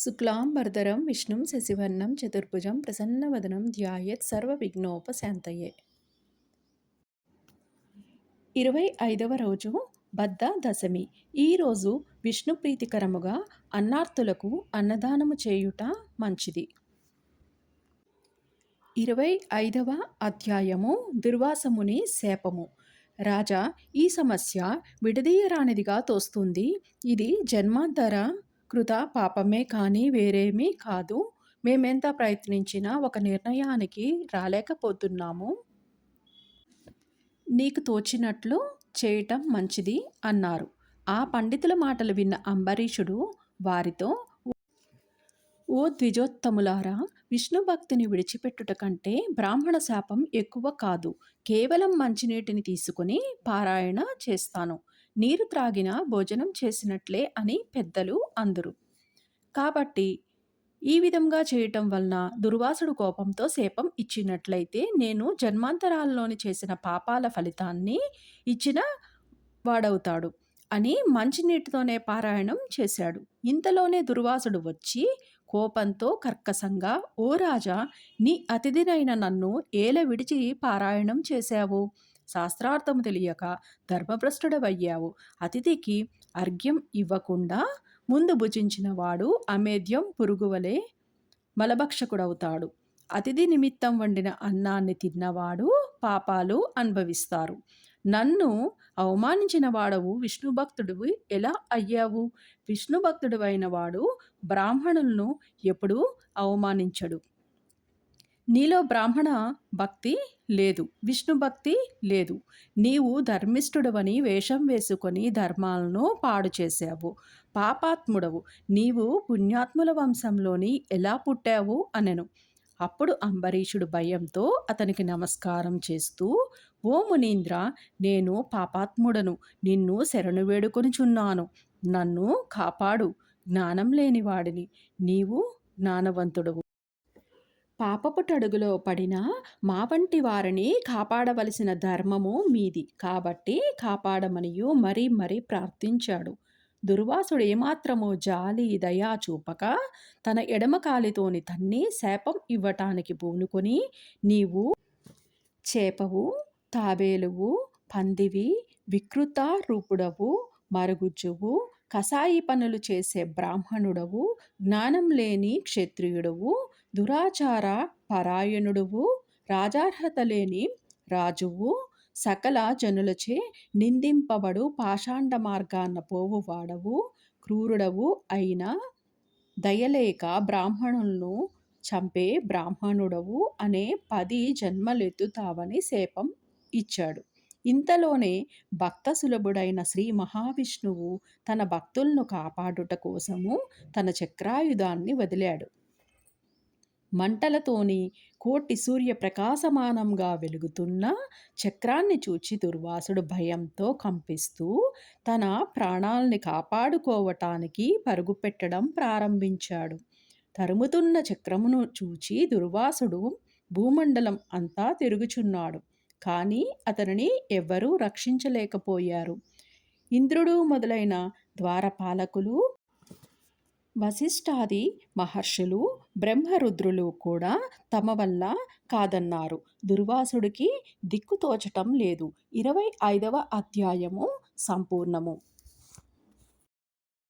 శుక్లాంబరధరం విష్ణుం శశివర్ణం చతుర్భుజం ప్రసన్నవదనం ధ్యాయేత్ సర్వవిఘ్నోపశాంతయే. 25వ రోజు బద్ధ దశమి. ఈరోజు విష్ణు ప్రీతికరముగా అన్నార్తులకు అన్నదానము చేయుట మంచిది. 25వ అధ్యాయము దుర్వాసముని శాపము. రాజా, ఈ సమస్య విడదీయరానిదిగా తోస్తుంది. ఇది జన్మాంతర కృత పాపమే కానీ వేరేమీ కాదు. మేమెంత ప్రయత్నించినా ఒక నిర్ణయానికి రాలేకపోతున్నాము. నీకు తోచినట్లు చేయటం మంచిది అన్నారు. ఆ పండితుల మాటలు విన్న అంబరీషుడు వారితో, ఓ ద్విజోత్తములారా, విష్ణు భక్తిని విడిచిపెట్టుట కంటే బ్రాహ్మణ శాపం ఎక్కువ కాదు. కేవలం మంచినీటిని తీసుకుని పారాయణ చేస్తాను. నీరు త్రాగిన భోజనం చేసినట్లే అని పెద్దలు అందురు. కాబట్టి ఈ విధంగా చేయటం వలన దుర్వాసుడు కోపంతో శాపం ఇచ్చినట్లయితే నేను జన్మాంతరాల్లోని చేసిన పాపాల ఫలితాన్ని ఇచ్చిన వాడవుతాడు అని మంచినీటితోనే పారాయణం చేశాడు. ఇంతలోనే దుర్వాసుడు వచ్చి కోపంతో కర్కశంగా, ఓ రాజా, నీ అతిథినైన నన్ను ఏల విడిచి పారాయణం చేశావు. శాస్త్రార్థము తెలియక ధర్మభ్రష్టుడవయ్యావు. అతిథికి అర్ఘ్యం ఇవ్వకుండా ముందు భుజించిన వాడు అమేధ్యం పురుగువలే మలభక్షకుడవుతాడు. అతిథి నిమిత్తం వండిన అన్నాన్ని తిన్నవాడు పాపాలు అనుభవిస్తారు. నన్ను అవమానించిన వాడవు విష్ణు భక్తుడివి ఎలా అయ్యావు? విష్ణు భక్తుడు అయిన వాడు బ్రాహ్మణులను ఎప్పుడూ అవమానించడు. నీలో బ్రాహ్మణ భక్తి లేదు, విష్ణు భక్తి లేదు. నీవు ధర్మిష్ఠుడవని వేషం వేసుకొని ధర్మాలను పాడు చేశావు. పాపాత్ముడవు. నీవు పుణ్యాత్ముల వంశంలోని ఎలా పుట్టావు అనెను. అప్పుడు అంబరీషుడు భయంతో అతనికి నమస్కారం చేస్తూ, ఓ మునీంద్ర, నేను పాపాత్ముడను. నిన్ను శరణు వేడుకొనుచున్నాను. నన్ను కాపాడు. జ్ఞానం లేనివాడిని. నీవు జ్ఞానవంతుడవు. పాపపుటడుగులో పడిన మా వంటి వారిని కాపాడవలసిన ధర్మము మీది. కాబట్టి కాపాడమనియు మరీ మరీ ప్రార్థించాడు. దుర్వాసుడు ఏమాత్రమో జాలి దయా చూపక తన ఎడమ కాలితోని తన్ని శాపం ఇవ్వటానికి పూనుకొని, నీవు చేపవు, తాబేలువు, పందివి, వికృత రూపుడవు, మరుగుజ్జువు, కసాయి పనులు చేసే బ్రాహ్మణుడవు, జ్ఞానం లేని క్షత్రియుడవు, దురాచార పరాయణుడువు, రాజార్హత లేని రాజువు, సకల జనులచే నిందింపబడు పాషాండ మార్గాన్న పోవువాడవు, క్రూరుడవు అయిన దయలేక బ్రాహ్మణులను చంపే బ్రాహ్మణుడవు అనే 10 జన్మలెత్తుతావని శాపం ఇచ్చాడు. ఇంతలోనే భక్త సులభుడైన శ్రీ మహావిష్ణువు తన భక్తులను కాపాడుట కోసము తన చక్రాయుధాన్ని వదిలాడు. మంటలతోని కోటి సూర్య ప్రకాశమానంగా వెలుగుతున్న చక్రాన్ని చూచి దుర్వాసుడు భయంతో కంపిస్తూ తన ప్రాణాల్ని కాపాడుకోవటానికి పరుగు పెట్టడం ప్రారంభించాడు. తరుముతున్న చక్రమును చూచి దుర్వాసుడు భూమండలం అంతా తిరుగుచున్నాడు. కానీ అతనిని ఎవ్వరూ రక్షించలేకపోయారు. ఇంద్రుడు మొదలైన ద్వారపాలకులు, వశిష్ఠాది మహర్షులు, బ్రహ్మరుద్రులు కూడా తమ వల్ల కాదన్నారు. దుర్వాసుడికి దిక్కు తోచటం లేదు. 25వ అధ్యాయము సంపూర్ణము.